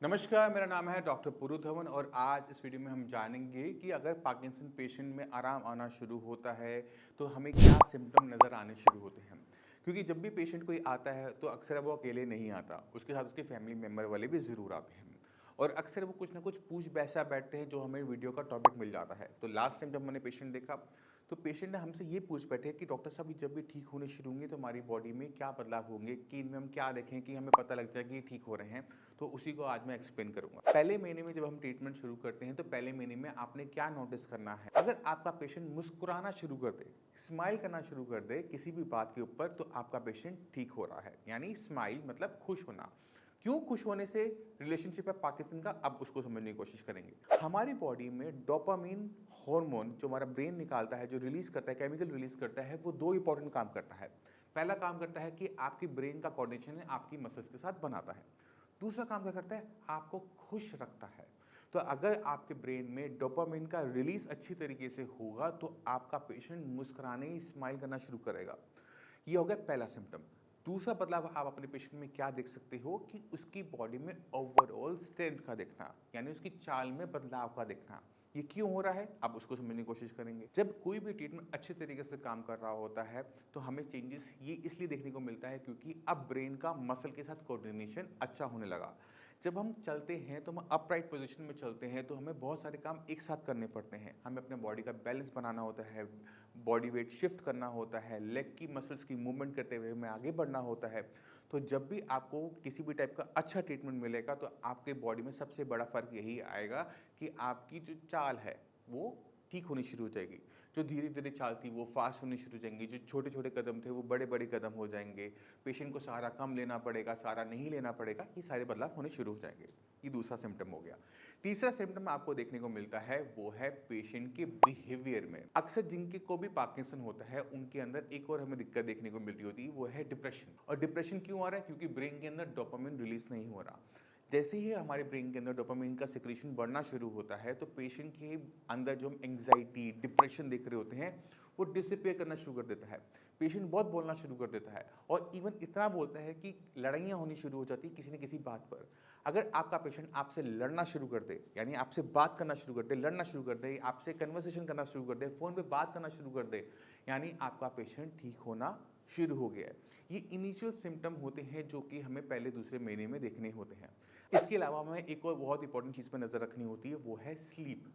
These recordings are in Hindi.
नमस्कार, मेरा नाम है डॉक्टर पुरु धवन और आज इस वीडियो में हम जानेंगे कि अगर पार्किंसन पेशेंट में आराम आना शुरू होता है, तो हमें क्या सिम्पटम नज़र आने शुरू होते हैं। क्योंकि जब भी पेशेंट कोई आता है, तो अक्सर वो अकेले नहीं आता, उसके साथ उसके फैमिली मेम्बर वाले भी ज़रूर आते हैं। और अक्सर वो कुछ ना कुछ पूछ बैसा बैठते हैं, जो हमें वीडियो का टॉपिक मिल जाता है। तो लास्ट टाइम जब मैंने पेशेंट देखा, तो पेशेंट ने हमसे ये पूछ बैठे कि डॉक्टर साहब, ये जब भी ठीक होने शुरू होंगे तो हमारी बॉडी में क्या बदलाव होंगे, कि इनमें हम क्या देखें कि हमें पता लग जाए कि ये ठीक हो रहे हैं। तो उसी को आज मैं एक्सप्लेन करूंगा। पहले महीने में जब हम ट्रीटमेंट शुरू करते हैं, तो पहले महीने में आपने क्या नोटिस करना है। अगर आपका पेशेंट मुस्कुराना शुरू कर दे, स्माइल करना शुरू कर दे किसी भी बात के ऊपर, तो आपका पेशेंट ठीक हो रहा है। यानी स्माइल मतलब खुश होना। क्यों खुश होने से रिलेशनशिप है पार्किंसन का, अब उसको समझने की कोशिश करेंगे। हमारी बॉडी में डोपामिन हार्मोन जो हमारा ब्रेन निकालता है, जो रिलीज करता है, केमिकल रिलीज करता है, वो दो इंपॉर्टेंट काम करता है। पहला काम करता है कि आपकी ब्रेन का कोऑर्डिनेशन है आपकी मसल्स के साथ बनाता है। दूसरा काम क्या करता है, आपको खुश रखता है। तो अगर आपके ब्रेन में डोपामिन का रिलीज अच्छी तरीके से होगा, तो आपका पेशेंट मुस्कुराने स्माइल करना शुरू करेगा। ये हो गया पहला सिम्टम। दूसरा बदलाव आप अपने पेशेंट में क्या देख सकते हो कि उसकी बॉडी में ओवरऑल स्ट्रेंथ का दिखना, यानी उसकी चाल में बदलाव का दिखना। ये क्यों हो रहा है, अब उसको समझने की कोशिश करेंगे। जब कोई भी ट्रीटमेंट अच्छे तरीके से काम कर रहा होता है, तो हमें चेंजेस ये इसलिए देखने को मिलता है क्योंकि अब ब्रेन का मसल के साथ कोऑर्डिनेशन अच्छा होने लगा। जब हम चलते हैं तो हम अपराइट पोजीशन में चलते हैं, तो हमें बहुत सारे काम एक साथ करने पड़ते हैं। हमें अपने बॉडी का बैलेंस बनाना होता है, बॉडी वेट शिफ्ट करना होता है, लेग की मसल्स की मूवमेंट करते हुए हमें आगे बढ़ना होता है। तो जब भी आपको किसी भी टाइप का अच्छा ट्रीटमेंट मिलेगा, तो आपके बॉडी में सबसे बड़ा फ़र्क यही आएगा कि आपकी जो चाल है वो ठीक होनी शुरू हो जाएगी। जो धीरे-धीरे चाल थी वो फास्ट होनी शुरू हो जाएंगी, जो छोटे-छोटे कदम थे वो बड़े-बड़े कदम हो जाएंगे। पेशेंट को सहारा कम लेना पड़ेगा, सहारा नहीं लेना पड़ेगा, ये सारे बदलाव होने शुरू हो जाएंगे। ये दूसरा सिम्पटम हो गया। तीसरा सिम्पटम आपको देखने को मिलता है, वो है पेशेंट के बिहेवियर में। अक्सर जिनके को भी पार्किंसन होता है, उनके अंदर एक और हमें दिक्कत देखने को मिल रही होती है, वो है डिप्रेशन। और डिप्रेशन क्यों आ रहा है, क्योंकि ब्रेन के अंदर डोपामिन रिलीज नहीं हो रहा। जैसे ही हमारे ब्रेन के अंदर डोपामिन का सिक्रेशन बढ़ना शुरू होता है, तो पेशेंट के अंदर जो हम एंग्जाइटी डिप्रेशन देख रहे होते हैं, वो डिसअपियर करना शुरू कर देता है। पेशेंट बहुत बोलना शुरू कर देता है, और इवन इतना बोलता है कि लड़ाइयाँ होनी शुरू हो जाती है किसी न किसी बात पर। अगर आपका पेशेंट आपसे लड़ना शुरू कर दे, यानी आपसे बात करना शुरू कर दे, लड़ना शुरू कर दे, आपसे कन्वर्सेशन करना शुरू कर दे, फ़ोन पे बात करना शुरू कर दे, यानी आपका पेशेंट ठीक होना शुरू हो गया है। ये इनिशियल सिम्पटम होते हैं जो कि हमें पहले दूसरे महीने में देखने होते हैं। इसके अलावा हमें एक और बहुत इंपॉर्टेंट चीज़ पर नज़र रखनी होती है, वो है स्लीप।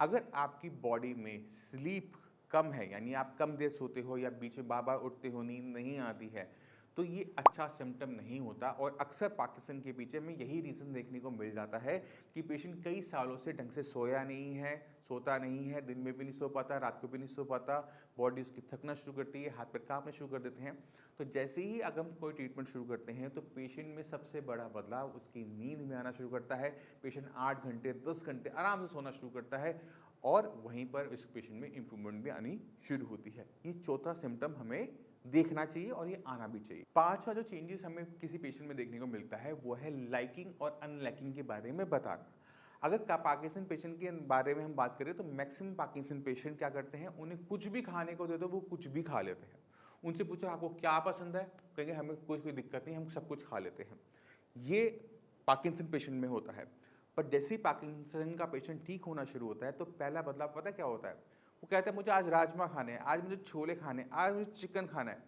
अगर आपकी बॉडी में स्लीप कम है, यानी आप कम देर सोते हो या बीच में बार-बार उठते हो, नींद नहीं आती है, तो ये अच्छा सिम्पटम नहीं होता। और अक्सर पार्किंसन के पीछे में यही रीज़न देखने को मिल जाता है कि पेशेंट कई सालों से ढंग से सोया नहीं है, सोता नहीं है, दिन में भी नहीं सो पाता, रात को भी नहीं सो पाता, बॉडी उसकी थकना शुरू करती है, हाथ पैर काँपना शुरू कर देते हैं। तो जैसे ही अगर हम कोई ट्रीटमेंट शुरू करते हैं, तो पेशेंट में सबसे बड़ा बदलाव उसकी नींद में आना शुरू करता है। पेशेंट 8 घंटे 10 घंटे आराम से सोना शुरू करता है, और वहीं पर इस पेशेंट में इम्प्रूवमेंट भी आनी शुरू होती है। ये चौथा सिम्पटम हमें देखना चाहिए और ये आना भी चाहिए। पांचवा जो चेंजेस हमें किसी पेशेंट में देखने को मिलता है, वो है लाइकिंग और अनलाइकिंग के बारे में बताना। अगर पार्किंसन पेशेंट के बारे में हम बात करें, तो मैक्सिमम पार्किंसन पेशेंट क्या करते हैं, उन्हें कुछ भी खाने को दे दो वो कुछ भी खा लेते हैं। उनसे पूछो आपको क्या पसंद है, कहेंगे हमें कोई दिक्कत नहीं, हम सब कुछ खा लेते हैं। ये पार्किंसन पेशेंट में होता है। पर जैसे ही पार्किंसन का पेशेंट ठीक होना शुरू होता है, तो पहला बदलाव पता है क्या होता है, वो कहता है मुझे आज राजमा खाने हैं, आज मुझे छोले खाने हैं, आज मुझे चिकन खाना है।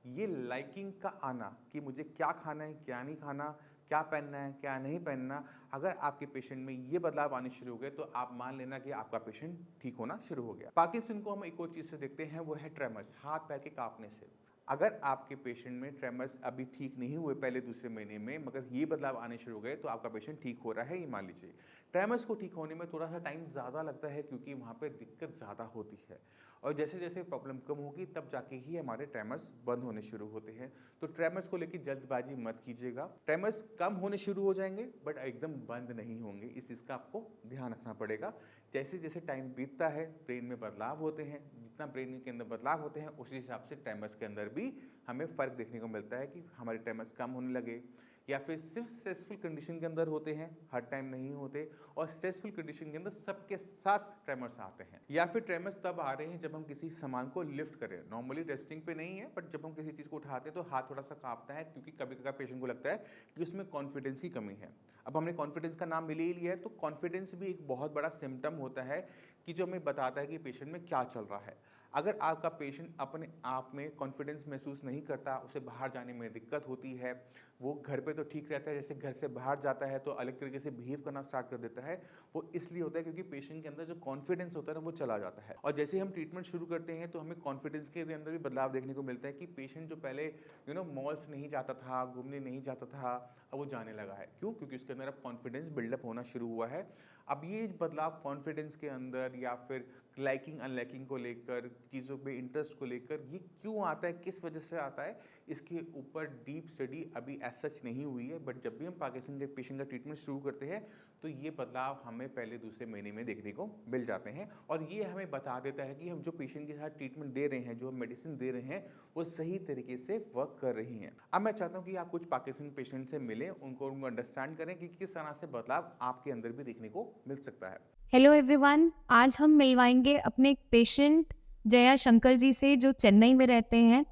ये लाइकिंग का आना कि मुझे क्या खाना है, क्या नहीं खाना, क्या पहनना है, क्या नहीं पहनना, अगर आपके पेशेंट में ये बदलाव आने शुरू हो गए, तो आप मान लेना कि आपका पेशेंट ठीक होना शुरू हो गया। पार्किंसन को हम एक और चीज़ से देखते हैं, वो है ट्रेमर्स, हाथ पैर के कांपने से। अगर आपके पेशेंट में ट्रेमर्स अभी ठीक नहीं हुए पहले दूसरे महीने में, मगर ये बदलाव आने शुरू हो गए, तो आपका पेशेंट ठीक हो रहा है, ये मान लीजिए। ट्रेमर्स को ठीक होने में थोड़ा सा टाइम ज़्यादा लगता है, क्योंकि वहाँ पे दिक्कत ज़्यादा होती है, और जैसे जैसे प्रॉब्लम कम होगी, तब जाके ही हमारे ट्रेमर्स बंद होने शुरू होते हैं। तो ट्रेमर्स को लेकर जल्दबाजी मत कीजिएगा। ट्रेमर्स कम होने शुरू हो जाएंगे, बट एकदम बंद नहीं होंगे, इस चीज़ का आपको ध्यान रखना पड़ेगा। जैसे जैसे टाइम बीतता है, ब्रेन में बदलाव होते हैं, जितना ब्रेन के अंदर बदलाव होते हैं, उसी हिसाब से ट्रेमर्स के अंदर भी हमें फ़र्क देखने को मिलता है कि हमारे ट्रेमर्स कम होने लगे, या फिर सिर्फ स्ट्रेसफुल कंडीशन के अंदर होते हैं, हर टाइम नहीं होते, और स्ट्रेसफुल कंडीशन के अंदर सबके साथ ट्रेमर्स आते हैं, या फिर ट्रेमर्स तब आ रहे हैं जब हम किसी सामान को लिफ्ट करें, नॉर्मली रेस्टिंग पे नहीं है, बट जब हम किसी चीज़ को उठाते हैं तो हाथ थोड़ा सा कांपता है, क्योंकि कभी कभी पेशेंट को लगता है कि उसमें कॉन्फिडेंस की कमी है। अब हमने कॉन्फिडेंस का नाम ले ही लिया है, तो कॉन्फिडेंस भी एक बहुत बड़ा सिम्टम होता है कि जो हमें बताता है कि पेशेंट में क्या चल रहा है। अगर आपका पेशेंट अपने आप में कॉन्फिडेंस महसूस नहीं करता, उसे बाहर जाने में दिक्कत होती है, वो घर पे तो ठीक रहता है, जैसे घर से बाहर जाता है तो अलग तरीके से बिहेव करना स्टार्ट कर देता है, वो इसलिए होता है क्योंकि पेशेंट के अंदर जो कॉन्फिडेंस होता है ना वो चला जाता है। और जैसे हम ट्रीटमेंट शुरू करते हैं तो हमें कॉन्फिडेंस के अंदर भी बदलाव देखने को मिलता है कि पेशेंट जो पहले मॉल्स नहीं जाता था, घूमने नहीं जाता था, अब वो जाने लगा है। क्यों? क्योंकि उसके अंदर अब कॉन्फिडेंस बिल्डअप होना शुरू हुआ है। अब ये बदलाव कॉन्फिडेंस के अंदर या फिर लाइकिंग अनलाइकिंग को लेकर, चीज़ों पे इंटरेस्ट को लेकर, ये क्यों आता है, किस वजह से आता है, इसके ऊपर डीप स्टडी अभी एज सच नहीं हुई है। बट जब भी हम पार्किंसन के पेशेंट का ट्रीटमेंट शुरू करते हैं तो ये बदलाव हमें पहले दूसरे महीने में देखने को मिल जाते हैं, और ये हमें बता देता है कि हम जो पेशेंट के साथ ट्रीटमेंट दे रहे हैं, जो हम मेडिसिन दे रहे हैं, वो सही तरीके से वर्क कर रही हैं। अब मैं चाहता हूँ कि आप कुछ पार्किंसन पेशेंट से मिलें, उनको अंडरस्टैंड करें कि किस तरह से बदलाव आपके अंदर भी देखने को मिल सकता है। हेलो एवरीवन, आज हम मिलवाएंगे अपने एक पेशेंट जया शंकर जी से जो चेन्नई में रहते हैं।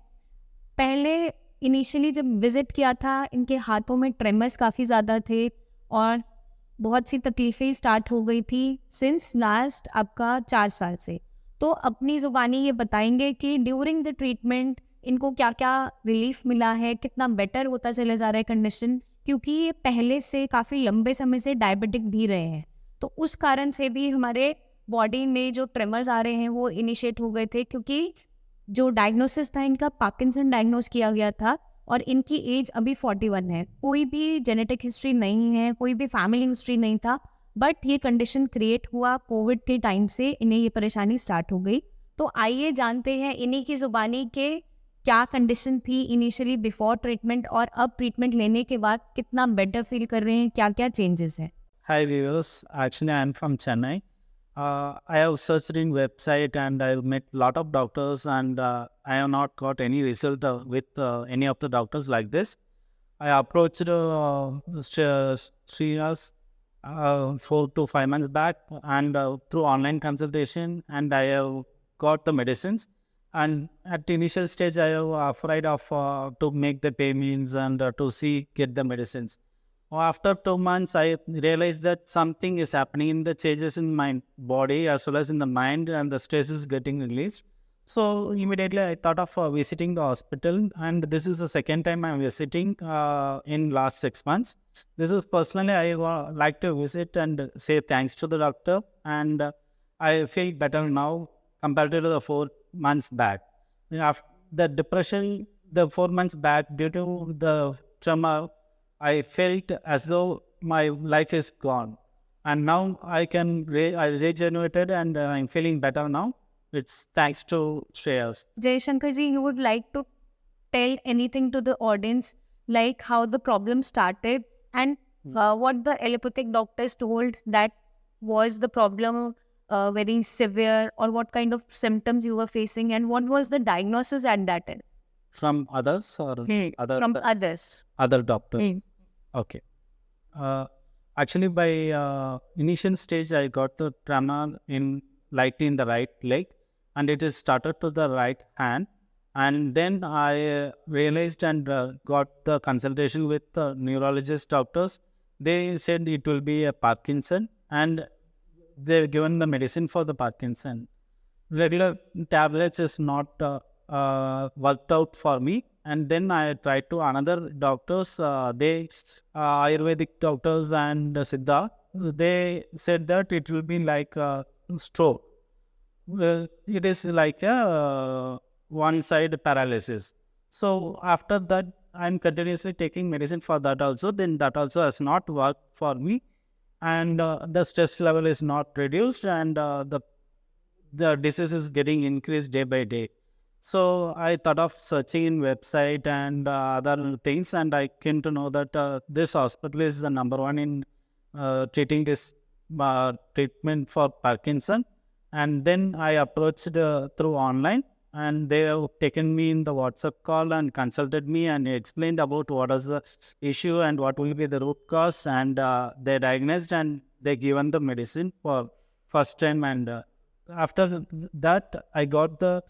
पहले इनिशियली जब विज़िट किया था, इनके हाथों में ट्रेमर्स काफ़ी ज़्यादा थे और बहुत सी तकलीफ़ें स्टार्ट हो गई थी सिंस लास्ट आपका 4 साल से। तो अपनी ज़ुबानी ये बताएंगे कि ड्यूरिंग द ट्रीटमेंट इनको क्या क्या रिलीफ मिला है, कितना बेटर होता चले जा रहा है कंडीशन, क्योंकि ये पहले से काफ़ी लंबे समय से डायबिटिक भी रहे हैं। तो उस कारण से भी हमारे बॉडी में जो ट्रेमर्स आ रहे हैं वो इनिशिएट हो गए थे, क्योंकि जो डायग्नोसिस था इनका पार्किंसन डायग्नोस किया गया था और इनकी एज अभी 41 है। कोई भी जेनेटिक हिस्ट्री नहीं है, कोई भी फैमिली हिस्ट्री नहीं था, बट ये कंडीशन क्रिएट हुआ कोविड के टाइम से, इन्हें ये परेशानी स्टार्ट हो गई। तो आइए जानते हैं इन्हीं की ज़ुबानी के क्या कंडीशन थी इनिशियली बिफोर ट्रीटमेंट और अब ट्रीटमेंट लेने के बाद कितना बेटर फील कर रहे हैं, क्या क्या चेंजेस हैं। Hi viewers, actually I am from Chennai. I have searched in website and I have met lot of doctors and I have not got any result with any of the doctors like this. I approached Shreyas 4 to 5 months back and through online consultation, and I have got the medicines. And at initial stage I have afraid of to make the payments and to get the medicines. After 2 months, I realized that something is happening in the changes in my body as well as in the mind, and the stress is getting released. So immediately I thought of visiting the hospital, and this is the second time I'm visiting in last 6 months. This is personally I like to visit and say thanks to the doctor, and I feel better now compared to the 4 months back. After the depression, the 4 months back due to the trauma, I felt as though my life is gone, and now I can I regenerated and I'm feeling better now. It's thanks to Shreyas. Jayashankar ji, you would like to tell anything to the audience, like how the problem started and what the allopathic doctors told that was the problem very severe, or what kind of symptoms you were facing, and what was the diagnosis at that time? From others or others? From others. Other doctors. Okay. Actually, by initial stage, I got the trauma lightly in the right leg, and it is started to the right hand. And then I realized and got the consultation with the neurologist doctors. They said it will be a Parkinson, and they've given the medicine for the Parkinson. Regular tablets is not worked out for me. And then I tried to another doctors, they Ayurvedic doctors and Siddha. They said that it will be like a stroke. It is like a one-side paralysis. So after that, I'm continuously taking medicine for that also. Then that also has not worked for me, and the stress level is not reduced, and the disease is getting increased day by day. So I thought of searching in website and other things, and I came to know that this hospital is the number one in treating this treatment for Parkinson. And then I approached through online, and they have taken me in the WhatsApp call and consulted me and explained about what is the issue and what will be the root cause, and they diagnosed and they given the medicine for first time. And after that, I got the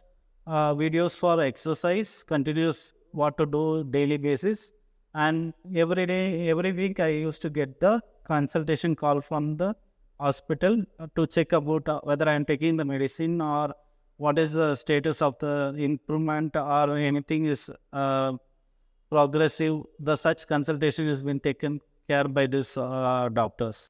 videos for exercise, continuous what to do daily basis, and every day, every week, I used to get the consultation call from the hospital to check about whether I am taking the medicine or what is the status of the improvement or anything is progressive. The such consultation has been taken care by these doctors.